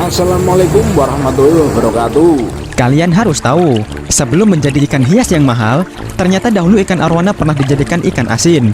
Assalamualaikum warahmatullahi wabarakatuh. Kalian harus tahu, sebelum menjadi ikan hias yang mahal, ternyata dahulu ikan arwana pernah dijadikan ikan asin.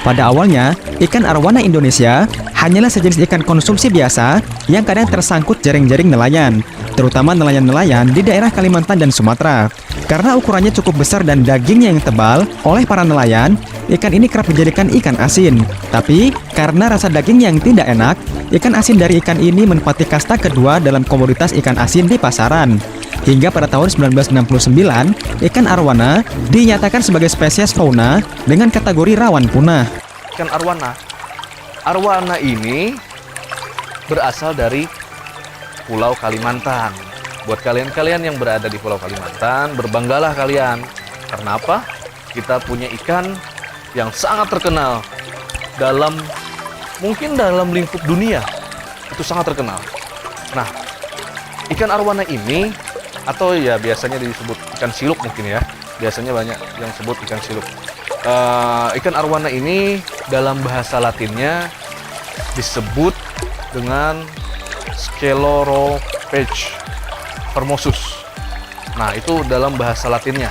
Pada awalnya, ikan arwana Indonesia hanyalah sejenis ikan konsumsi biasa yang kadang tersangkut jaring-jaring nelayan, terutama nelayan-nelayan di daerah Kalimantan dan Sumatera. Karena ukurannya cukup besar dan dagingnya yang tebal, oleh para nelayan, ikan ini kerap dijadikan ikan asin. Tapi, karena rasa daging yang tidak enak, ikan asin dari ikan ini menempati kasta kedua dalam komoditas ikan asin di pasaran. Hingga pada tahun 1969, ikan arwana dinyatakan sebagai spesies fauna dengan kategori rawan punah. Ikan arwana. Arwana ini berasal dari Pulau Kalimantan. Buat kalian-kalian yang berada di Pulau Kalimantan, berbanggalah kalian. Karena apa? Kita punya ikan yang sangat terkenal mungkin dalam lingkup dunia. Itu sangat terkenal. Nah, ikan arwana ini, atau ya biasanya disebut ikan siluk mungkin ya. Biasanya banyak yang sebut ikan siluk. Ikan arwana ini dalam bahasa Latinnya disebut dengan Scleropage formosus. Nah, itu dalam bahasa Latinnya.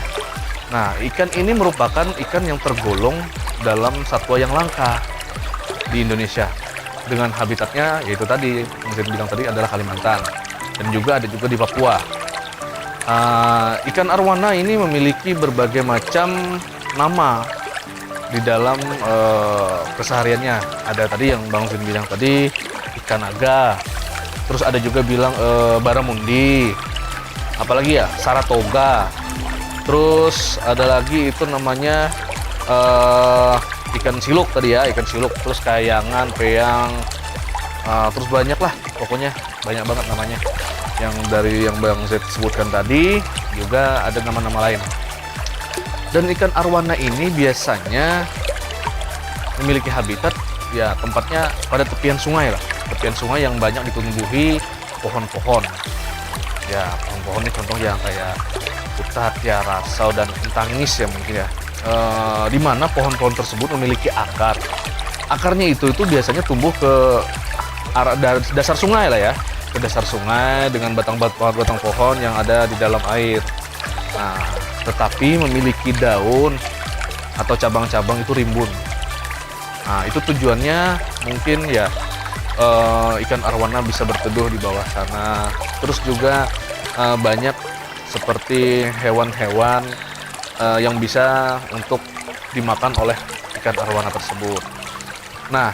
Nah, ikan ini merupakan ikan yang tergolong dalam satwa yang langka di Indonesia. Dengan habitatnya, yaitu tadi, yang saya bilang tadi adalah Kalimantan. Dan juga ada juga di Papua. Ikan arwana ini memiliki berbagai macam nama di dalam kesehariannya. Ada tadi yang Bang Zin bilang tadi, ikan naga. Terus ada juga bilang baramundi. Apalagi ya, Saratoga. Terus ada lagi itu namanya ikan siluk tadi ya, ikan siluk. Terus kayangan, peyang, terus banyak lah, pokoknya banyak banget namanya. Yang dari yang Bang Z sebutkan tadi, juga ada nama-nama lain. Dan ikan arwana ini biasanya memiliki habitat, ya tempatnya pada tepian sungai lah. Tepian sungai yang banyak ditumbuhi pohon-pohon. Ya, pohon-pohon ini contoh yang kayak putat, ya, rasau, dan entangis ya mungkin ya. Di mana pohon-pohon tersebut memiliki akar. Akarnya itu biasanya tumbuh ke arah dasar sungai lah ya, ke dasar sungai dengan batang pohon yang ada di dalam air. Nah, tetapi memiliki daun atau cabang-cabang itu rimbun. Nah, itu tujuannya mungkin ya ikan arwana bisa berteduh di bawah sana. Terus juga banyak seperti hewan-hewan yang bisa untuk dimakan oleh ikan arwana tersebut. Nah,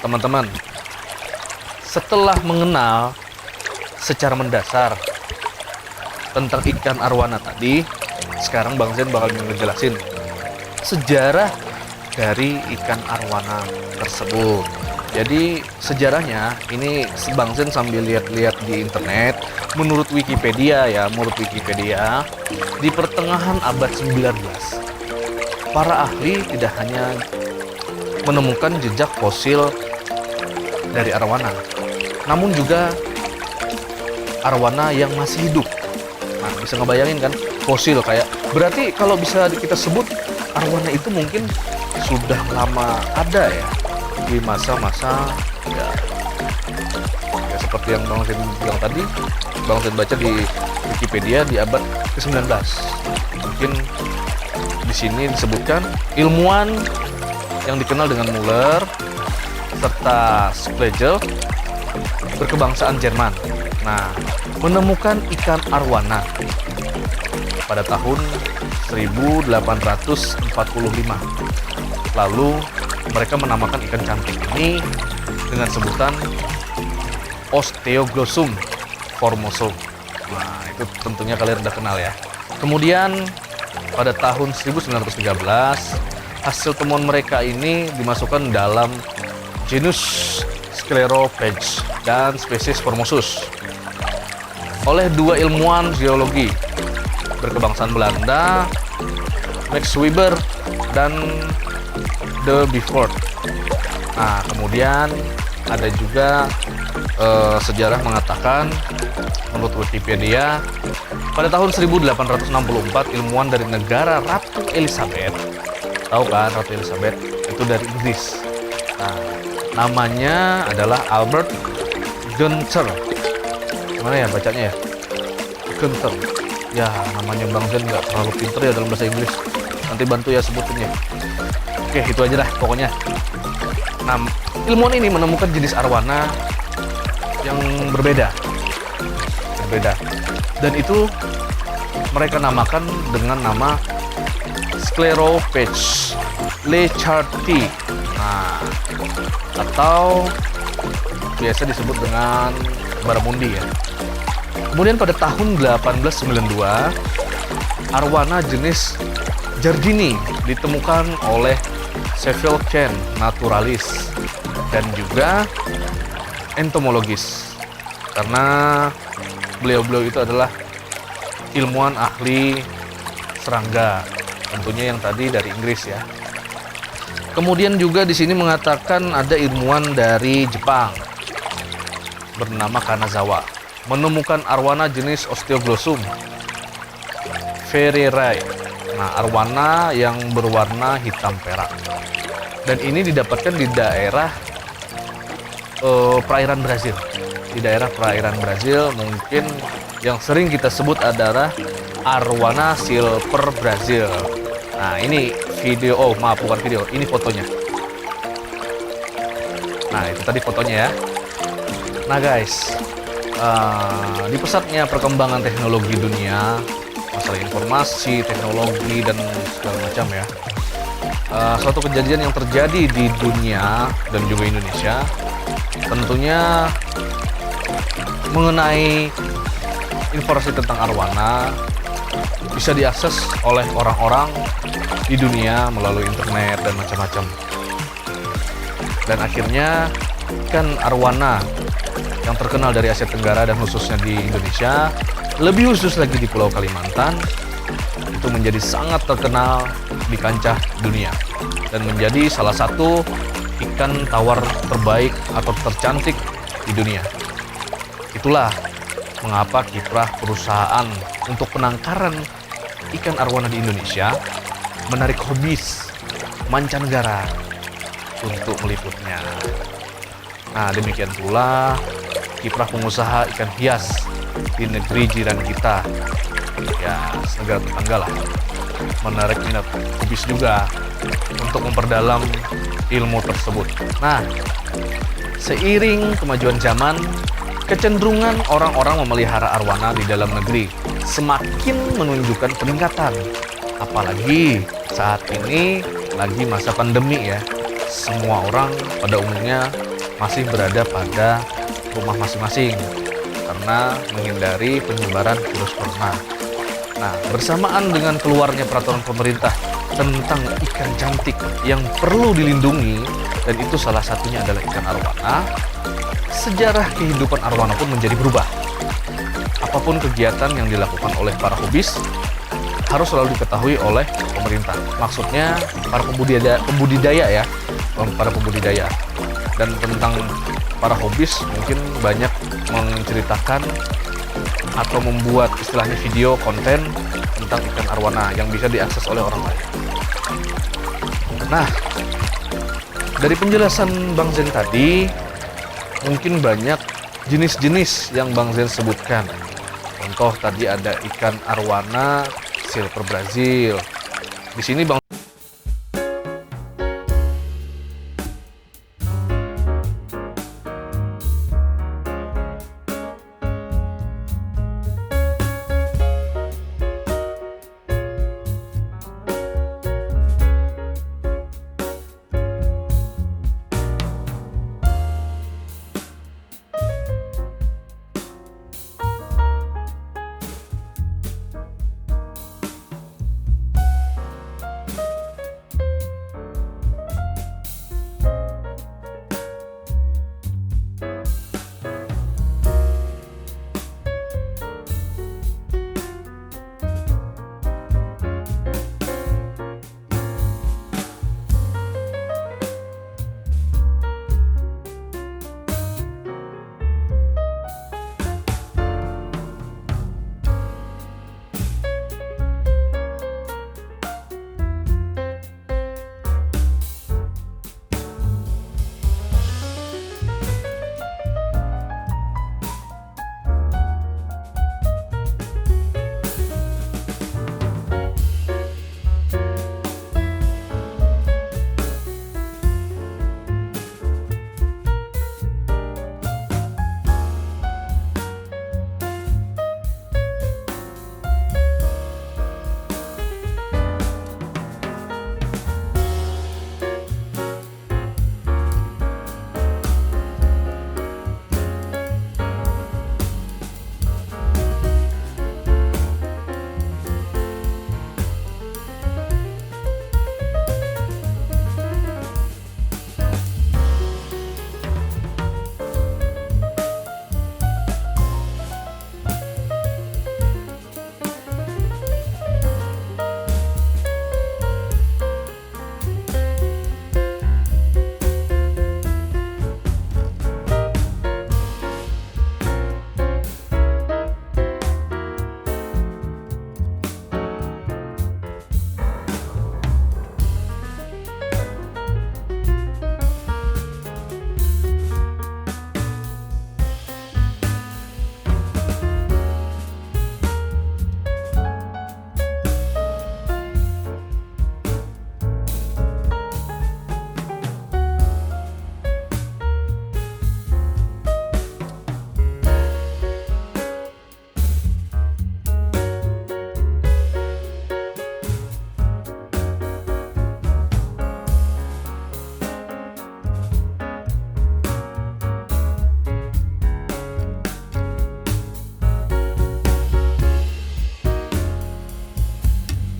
teman-teman, setelah mengenal secara mendasar tentang ikan arwana tadi, sekarang Bang Zen bakal ngejelasin sejarah dari ikan arwana tersebut. Jadi sejarahnya ini Bang Zen sambil lihat-lihat di internet, menurut Wikipedia di pertengahan abad 19, para ahli tidak hanya menemukan jejak fosil dari arwana, namun juga arwana yang masih hidup. Nah, bisa ngebayangin kan, fosil kayak, berarti kalau bisa kita sebut arwana itu mungkin sudah lama ada ya, di masa-masa ya seperti yang Bang Zen bilang tadi, Bang Zen baca di Wikipedia di abad ke-19. Mungkin di sini disebutkan ilmuwan yang dikenal dengan Muller serta Schlegel berkebangsaan Jerman. Nah, menemukan ikan arwana pada tahun 1845. Lalu mereka menamakan ikan cantik ini dengan sebutan Osteoglossum formosum. Nah, itu tentunya kalian udah kenal ya. Kemudian pada tahun 1913, hasil temuan mereka ini dimasukkan dalam genus Scleropage dan spesies Formosus oleh dua ilmuwan geologi berkebangsaan Belanda, Max Weber dan De Beaufort. Nah, kemudian ada juga sejarah mengatakan, menurut Wikipedia, pada tahun 1864 ilmuwan dari negara Ratu Elizabeth, tahu kan Ratu Elizabeth, itu dari Inggris. Nah, namanya adalah Albert Gunther. gimana ya bacanya ya? Genter. Ya, namanya Bang Zen nggak terlalu pinter ya dalam bahasa Inggris. Nanti bantu ya sebutinnya. Oke, itu aja dah pokoknya. Nah, ilmuwan ini menemukan jenis arwana yang berbeda. Dan itu mereka namakan dengan nama Scleropage lecharti. Nah, atau biasa disebut dengan baramundi ya. Kemudian pada tahun 1892, arwana jenis Jardini ditemukan oleh Cecil Chen, naturalis dan juga entomologis. Karena beliau-beliau itu adalah ilmuwan ahli serangga, tentunya yang tadi dari Inggris ya. Kemudian juga di sini mengatakan ada ilmuwan dari Jepang bernama Kanazawa menemukan arwana jenis Osteoglossum ferreri. Nah, arwana yang berwarna hitam perak. Dan ini didapatkan di daerah perairan Brazil. Di daerah perairan Brazil mungkin yang sering kita sebut adalah arwana silver Brazil. Nah, ini video, oh maaf bukan video, ini fotonya. Nah, itu tadi fotonya ya. Nah guys, di pesatnya perkembangan teknologi dunia, masalah informasi, teknologi dan segala macam ya. Suatu kejadian yang terjadi di dunia dan juga Indonesia tentunya mengenai informasi tentang arwana bisa diakses oleh orang-orang di dunia melalui internet dan macam-macam. Dan akhirnya ikan arwana yang terkenal dari Asia Tenggara dan khususnya di Indonesia, lebih khusus lagi di Pulau Kalimantan, itu menjadi sangat terkenal di kancah dunia dan menjadi salah satu ikan tawar terbaik atau tercantik di dunia. Itulah mengapa kiprah perusahaan untuk penangkaran ikan arwana di Indonesia menarik hobis mancanegara untuk meliputnya. Nah, demikian pula kiprah pengusaha ikan hias di negeri jiran kita, ya negara tetangga lah, menarik minat hobis juga untuk memperdalam ilmu tersebut. Nah, seiring kemajuan zaman, kecenderungan orang-orang memelihara arwana di dalam negeri semakin menunjukkan peningkatan. Apalagi saat ini lagi masa pandemi ya. Semua orang pada umumnya masih berada pada rumah masing-masing karena menghindari penyebaran virus corona. Nah, bersamaan dengan keluarnya peraturan pemerintah tentang ikan cantik yang perlu dilindungi, dan itu salah satunya adalah ikan arwana, sejarah kehidupan arwana pun menjadi berubah. Apapun kegiatan yang dilakukan oleh para hobis harus selalu diketahui oleh pemerintah. Maksudnya para pembudidaya ya, para pembudidaya. Dan tentang para hobis mungkin banyak menceritakan atau membuat istilahnya video konten tentang ikan arwana yang bisa diakses oleh orang lain. Nah, dari penjelasan Bang Zen tadi, mungkin banyak jenis-jenis yang Bang Zen sebutkan. Contoh tadi ada ikan arwana silver Brazil. Di sini Bang